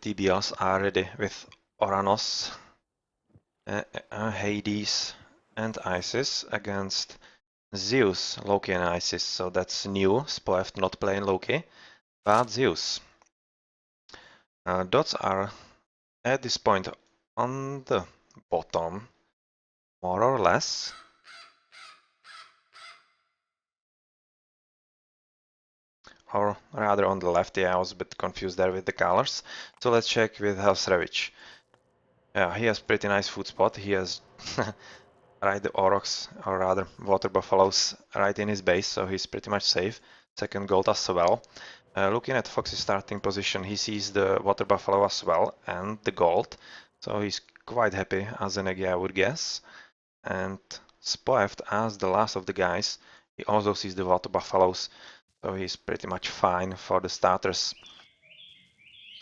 TBLs are ready with Oranos, Hades, and Isis against Zeus, Loki, and Isis. So that's new. Spoeft not playing Loki, but Zeus. Dots are at this point on the bottom, more or less. Or rather on the left. Yeah, I was a bit confused there with the colors. So let's check with Hellsravage. Yeah, he has pretty nice food spot. He has right the aurochs, or rather water buffaloes, right in his base, so he's pretty much safe. Second gold as well. Looking at Fox's starting position, he sees the water buffalo as well and the gold, so he's quite happy as an egg, I would guess. And Spoeft, as the last of the guys, he also sees the water buffaloes, so he's pretty much fine for the starters.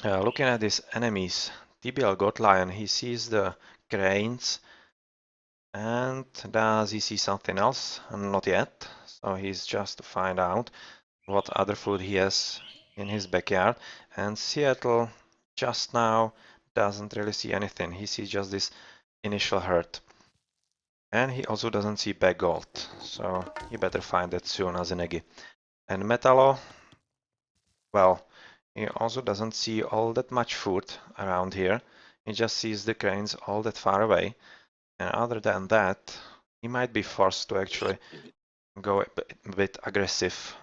Looking at his enemies, TBL God Lion, he sees the cranes. And does he see something else? Not yet. So he's just to find out what other food he has in his backyard. And Seattle just now doesn't really see anything. He sees just this initial hurt. And he also doesn't see bag gold. So he better find that soon as an eggy. And Metallo, well, he also doesn't see all that much food around here. He just sees the cranes all that far away. And other than that, he might be forced to actually go a bit aggressive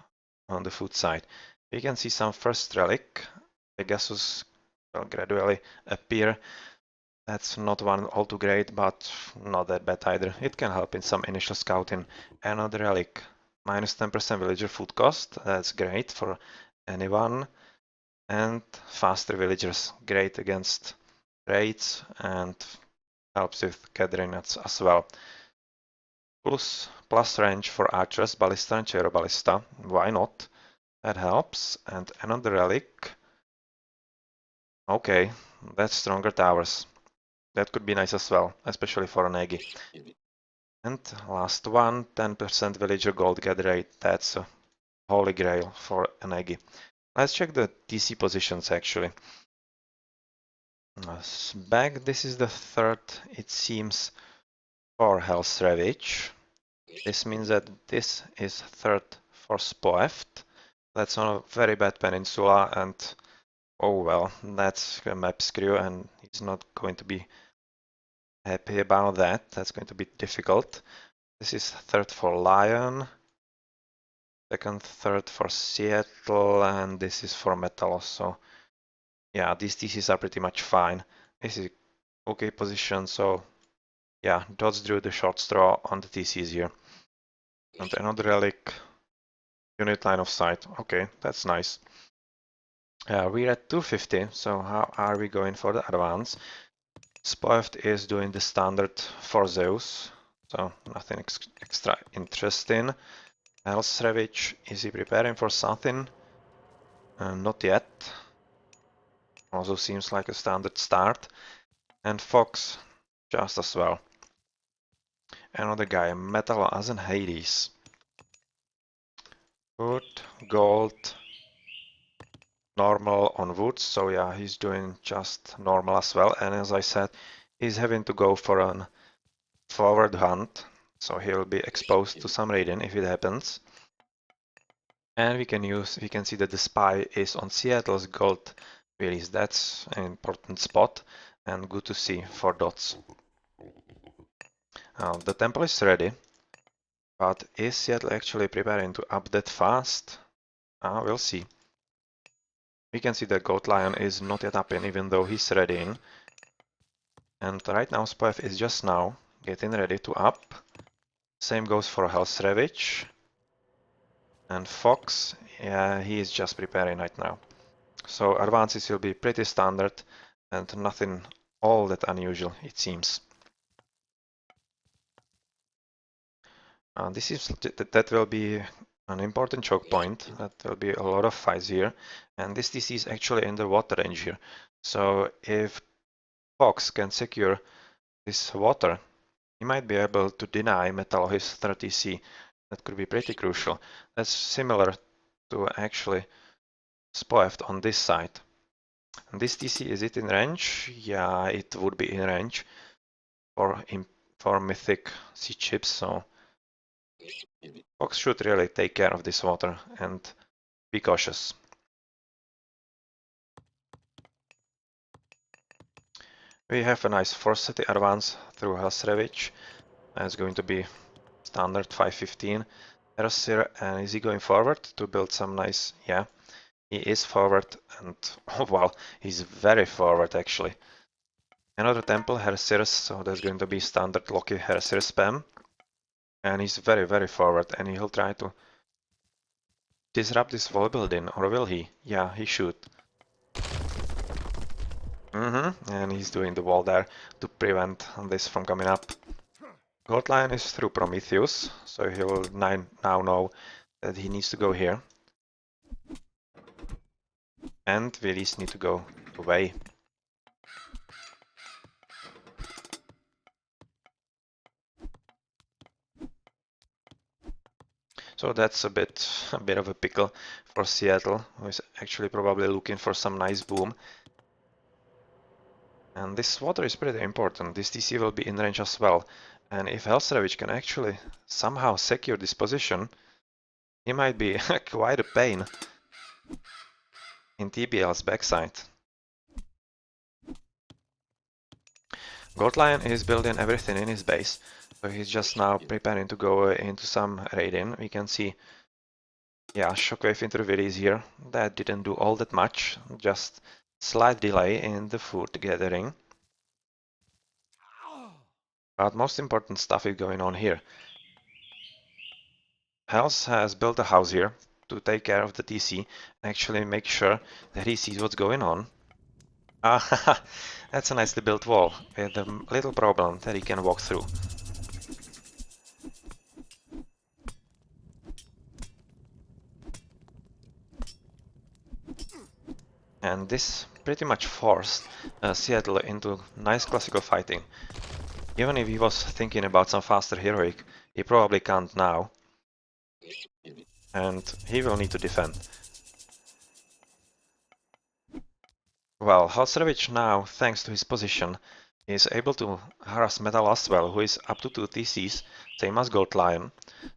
on the food side. We can see some first relic. Pegasus will gradually appear. That's not one all too great, but not that bad either. It can help in some initial scouting. Another relic, minus 10% villager food cost. That's great for anyone. And faster villagers, great against raids and helps with gathering as well. Plus range for archers, ballista and chair ballista. Why not? That helps. And another relic. Okay, that's stronger towers. That could be nice as well, especially for an eggy. And last one, 10% villager gold gather rate. That's a holy grail for an eggy. Let's check the TC positions actually. Back, this is the third, it seems, for Hell's Ravage. This means that this is third for Spoeft. That's on a very bad peninsula, and oh well, that's a map screw, and he's not going to be happy about that. That's going to be difficult. This is third for Lion, second, third for Seattle, and this is for Metalos. So yeah, these TCs are pretty much fine. This is okay position, so yeah, Dots drew the short straw on the TCs here. And another relic, unit line of sight. Okay, that's nice. We're at 250, so how are we going for the advance? Spoeft is doing the standard for Zeus, so nothing extra interesting. Hell's Ravage, is he preparing for something? Not yet. Also seems like a standard start. And Fox, just as well. Another guy, Metal as in Hades. Wood, gold, normal on woods, so yeah, he's doing just normal as well. And as I said, he's having to go for a forward hunt, so he'll be exposed to some raiding if it happens. And we can see that the spy is on Seattle's gold release. That's an important spot and good to see for Dots. The temple is ready, but is Seattle actually preparing to update fast? We'll see. We can see that Goat Lion is not yet up in, even though he's ready in. And right now Spoef is just now getting ready to up. Same goes for Hell's Ravage. And Fox, yeah, he is just preparing right now. So advances will be pretty standard and nothing all that unusual, it seems. That will be an important choke point. That will be a lot of fights here. And this TC is actually in the water range here. So if Fox can secure this water, he might be able to deny Metal his 30C. That could be pretty crucial. That's similar to actually Spoeft on this side. And this TC, is it in range? Yeah, it would be in range for mythic sea chips, so Fox should really take care of this water and be cautious. We have a nice force city advance through Helsrevich. It's going to be standard 515 Erosir, and is he going forward to build some nice... Yeah, he is forward, and oh wow, he's very forward actually. Another temple, Hersirs, so there's going to be standard Loki Hersir spam. And he's very forward, and he'll try to disrupt this wall building, or will he? Yeah, he should. And he's doing the wall there to prevent this from coming up. Gold Lion is through Prometheus, so he'll now know that he needs to go here. And Willis need to go away. So that's a bit of a pickle for Seattle, who is actually probably looking for some nice boom. And this water is pretty important. This TC will be in range as well. And if Helsrevich can actually somehow secure this position, he might be quite a pain in TBL's backside. Gold Lion is building everything in his base, so he's just now preparing to go into some raid-in. We can see, yeah, Shockwave interview is here. That didn't do all that much, just slight delay in the food gathering. But most important stuff is going on here. Hels has built a house here to take care of the TC and actually make sure that he sees what's going on. Ah, that's a nicely built wall with a little problem that he can walk through. And this pretty much forced Seattle into nice classical fighting. Even if he was thinking about some faster heroic, he probably can't now. And he will need to defend. Well, Halsrevich now, thanks to his position, is able to harass Metal as well, who is up to 2 TCs, same as Gold Lion.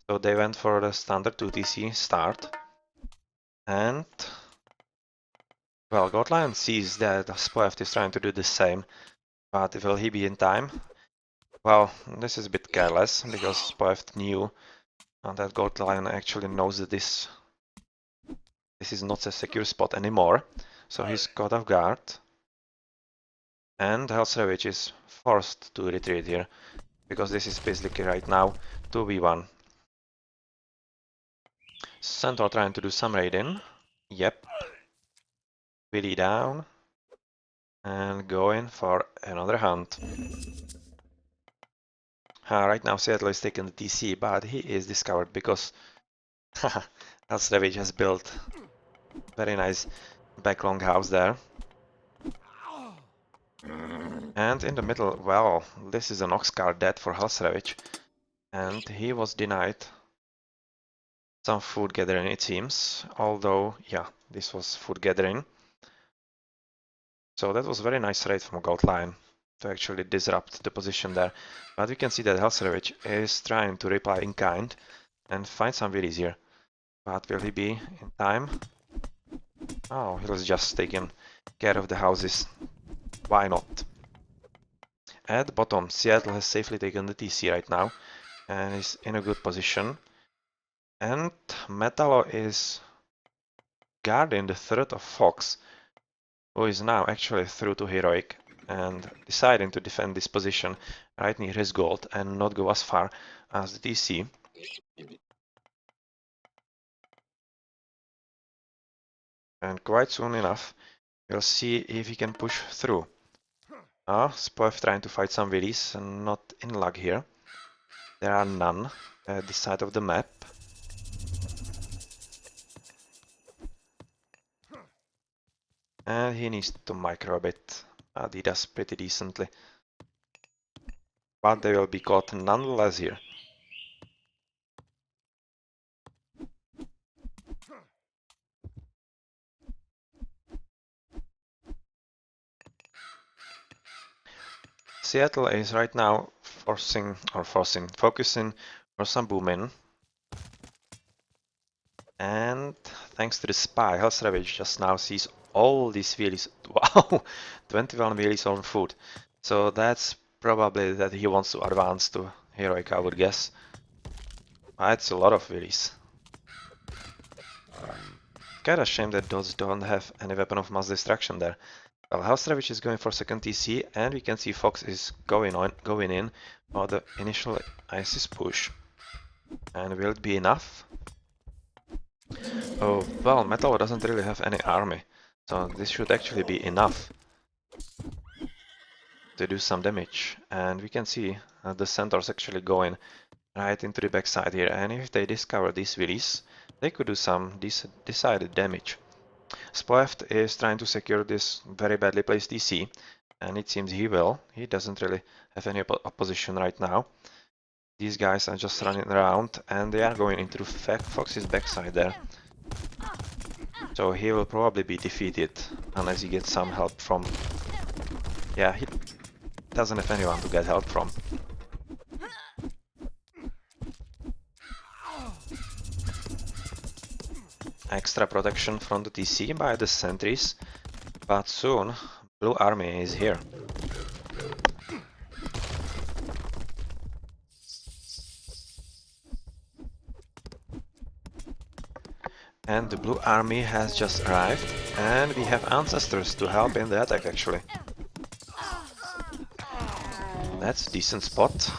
So they went for the standard 2 TC start. And well, Gold Lion sees that Spoeft is trying to do the same, but will he be in time? Well, this is a bit careless, because Spoeft knew that Gold Lion actually knows that this is not a secure spot anymore, so he's caught off guard. And Helsrevich is forced to retreat here, because this is basically right now 2v1. Centaur trying to do some raiding. Yep. Willy down. And going for another hunt. Right now Seattle is taking the TC, but he is discovered because Helsrevich has built very nice back longhouse there. And in the middle, well, this is an Oxcar dead for Helsrevich. And he was denied some food gathering, it seems. Although, yeah, this was food gathering. So that was very nice raid from Gold Lion to actually disrupt the position there. But we can see that Helsrevich is trying to reply in kind and find some willies here. But will he be in time? Oh, he was just taking care of the houses. Why not? At the bottom, Seattle has safely taken the TC right now and is in a good position. And Metallo is guarding the threat of Fox, who is now actually through to heroic and deciding to defend this position right near his gold and not go as far as the TC. And quite soon enough, we'll see if he can push through. Spoef trying to fight some willies and not in luck here. There are none at this side of the map. And he needs to micro a bit. He does pretty decently. But they will be caught nonetheless here. Seattle is right now focusing for some boom in. And thanks to the spy, Hell Savage just now sees all these wheelies. Wow, 21 wheelies on foot. So that's probably that he wants to advance to Heroic, I would guess. It's a lot of wheelies. Kinda shame that those don't have any weapon of mass destruction there. Well, Hell Savage is going for second TC, and we can see Fox is going in for the initial ISIS push. And will it be enough? Oh, well, Metal doesn't really have any army, so this should actually be enough to do some damage. And we can see the centaurs actually going right into the backside here, and if they discover these wheelies, they could do some decided damage. Spoeft is trying to secure this very badly placed TC, and it seems he will. He doesn't really have any opposition right now. These guys are just running around, and they are going into Fox's backside there. So he will probably be defeated unless he gets some help from... Yeah, he doesn't have anyone to get help from. Extra protection from the TC by the sentries, but soon Blue Army is here. And the Blue Army has just arrived, and we have Ancestors to help in the attack actually. That's a decent spot.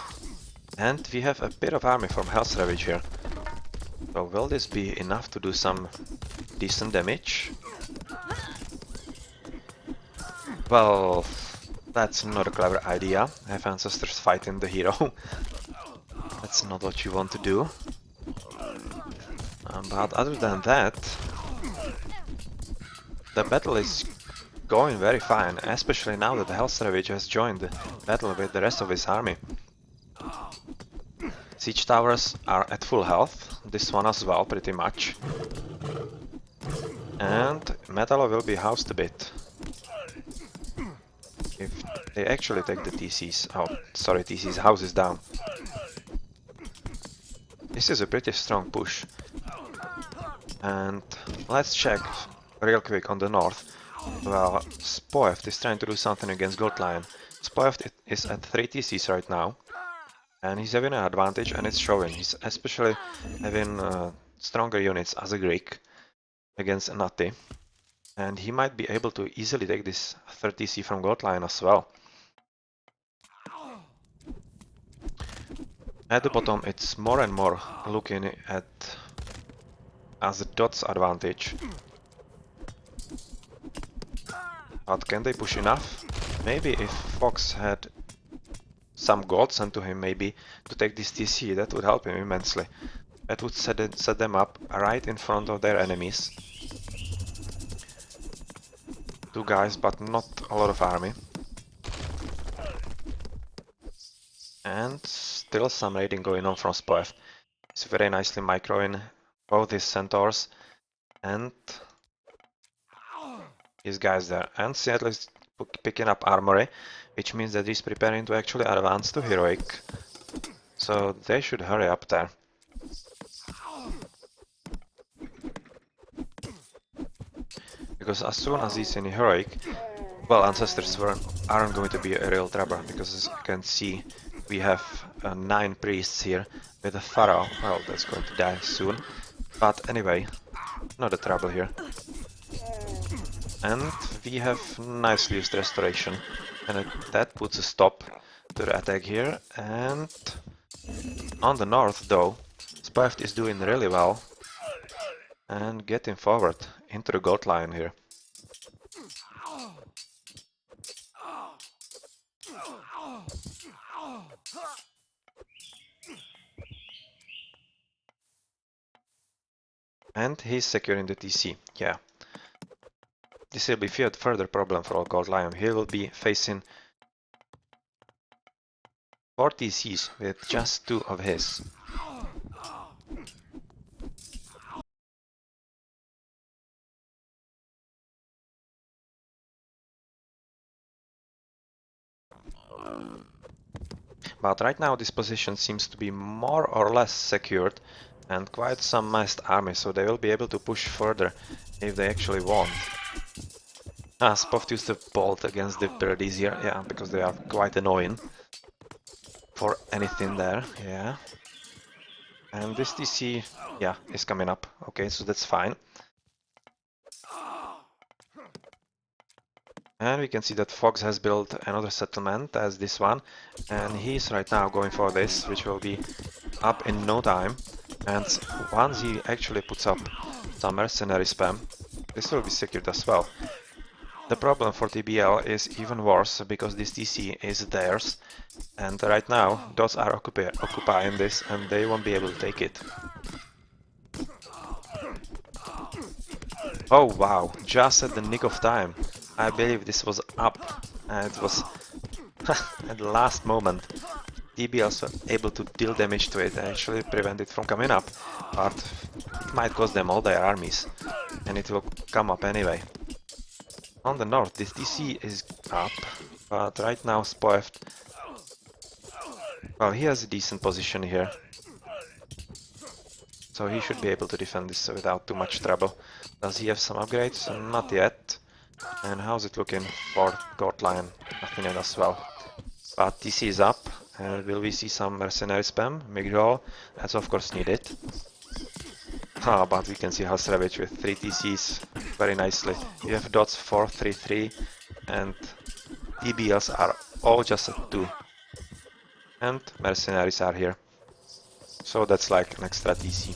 And we have a bit of army from Hell's Ravage here. So will this be enough to do some decent damage? Well, that's not a clever idea. Have Ancestors fighting the hero. That's not what you want to do. But other than that, the battle is going very fine, especially now that the Hell Savage has joined the battle with the rest of his army. Siege towers are at full health, this one as well, pretty much. And Metal will be housed a bit. If they actually take the TC's... Oh, sorry, TC's house is down. This is a pretty strong push. And let's check real quick on the north. Well, Spoeft is trying to do something against Gold Lion. Spoeft is at 3 TCs right now. And he's having an advantage, and it's showing. He's especially having stronger units as a Greek against Nati. And he might be able to easily take this 30C from Gold Lion as well. At the bottom, it's more and more looking at as a DoD's advantage. But can they push enough? Maybe if Fox had some gold sent to him, maybe to take this TC, that would help him immensely. That would set them up right in front of their enemies. Two guys, but not a lot of army. And still some raiding going on from Spoef. He's very nicely microing both his centaurs and his guys there. And Seattle is picking up armory, which means that he's preparing to actually advance to Heroic. So they should hurry up there. Because as soon as he's in Heroic, well, Ancestors aren't going to be a real trouble, because as you can see, we have 9 priests here with a pharaoh. Well, that's going to die soon. But anyway, not a trouble here. And we have nicely used restoration, and that puts a stop to the attack here. And on the north, though, Spoeft is doing really well and getting forward into the Gold Lion here. And he's securing the TC, yeah. This will be a further problem for Gold Lion. He will be facing 4 TCs with just 2 of his. But right now this position seems to be more or less secured and quite some massed army, so they will be able to push further if they actually want. Spov used the bolt against the birdies here, yeah, because they are quite annoying for anything there, yeah. And this TC, yeah, is coming up, okay, so that's fine. And we can see that Fox has built another settlement as this one, and he's right now going for this, which will be up in no time. And once he actually puts up some mercenary spam, this will be secured as well. The problem for TBL is even worse because this TC is theirs, and right now DoDs are occupying this and they won't be able to take it. Oh wow, just at the nick of time. I believe this was up, and it was at the last moment. TBLs were able to deal damage to it and actually prevent it from coming up, but it might cost them all their armies, and it will come up anyway. On the north, this DC is up, but right now Spoeft, well, he has a decent position here, so he should be able to defend this without too much trouble. Does he have some upgrades? Not yet. And how's it looking for Court Line? Nothing yet as well. But TC is up, and will we see some mercenary spam? Migdol, that's of course needed. But we can see Hasravich with 3 TCs very nicely. You have dots 4, 3, 3, and TBLs are all just at 2. And mercenaries are here. So that's like an extra TC.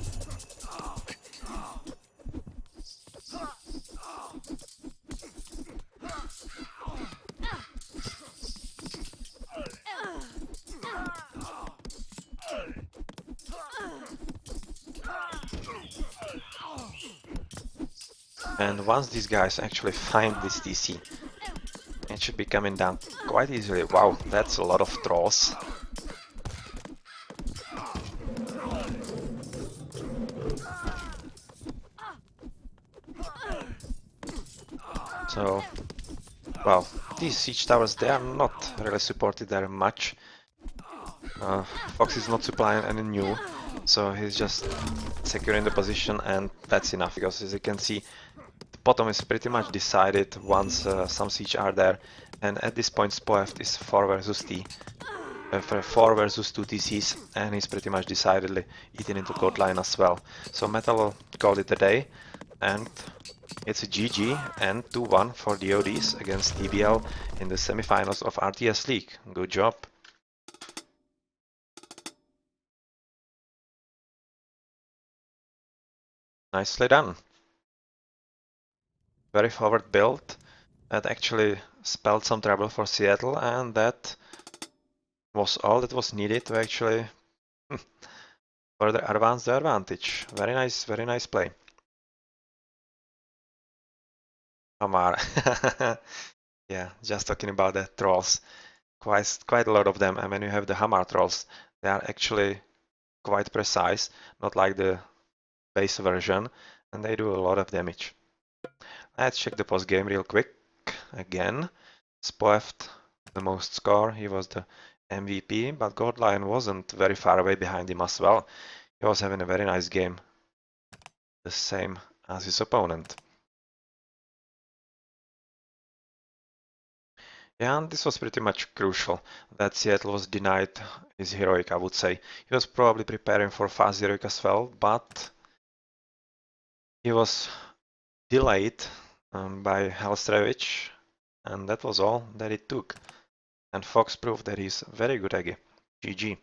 And once these guys actually find this TC, it should be coming down quite easily. Wow, that's a lot of trolls. So, well, these siege towers, they are not really supported there much. Fox is not supplying any new, so he's just securing the position, and that's enough, because as you can see, the bottom is pretty much decided once some siege are there, and at this point Spoeft is 4 versus 4 versus 2 TCs, and he's pretty much decidedly eating into court line as well. So Metal called it a day, and it's a GG and 2-1 for DoDs against TBL in the semifinals of RTS League. Good job. Nicely done. Very forward build that actually spelled some trouble for Seattle, and that was all that was needed to actually further advance the advantage. Very nice play. Hamar. Yeah, just talking about the trolls. Quite a lot of them, and when you have the Hamar trolls, they are actually quite precise, not like the base version, and they do a lot of damage. Let's check the post game real quick. Again, Spoeft the most score, he was the MVP, but Godline wasn't very far away behind him as well. He was having a very nice game, the same as his opponent. Yeah, and this was pretty much crucial that Seattle was denied his heroic, I would say. He was probably preparing for fast heroic as well, but he was delayed by Halstrevich, and that was all that it took. And Fox proved that he's very good Aggie. GG.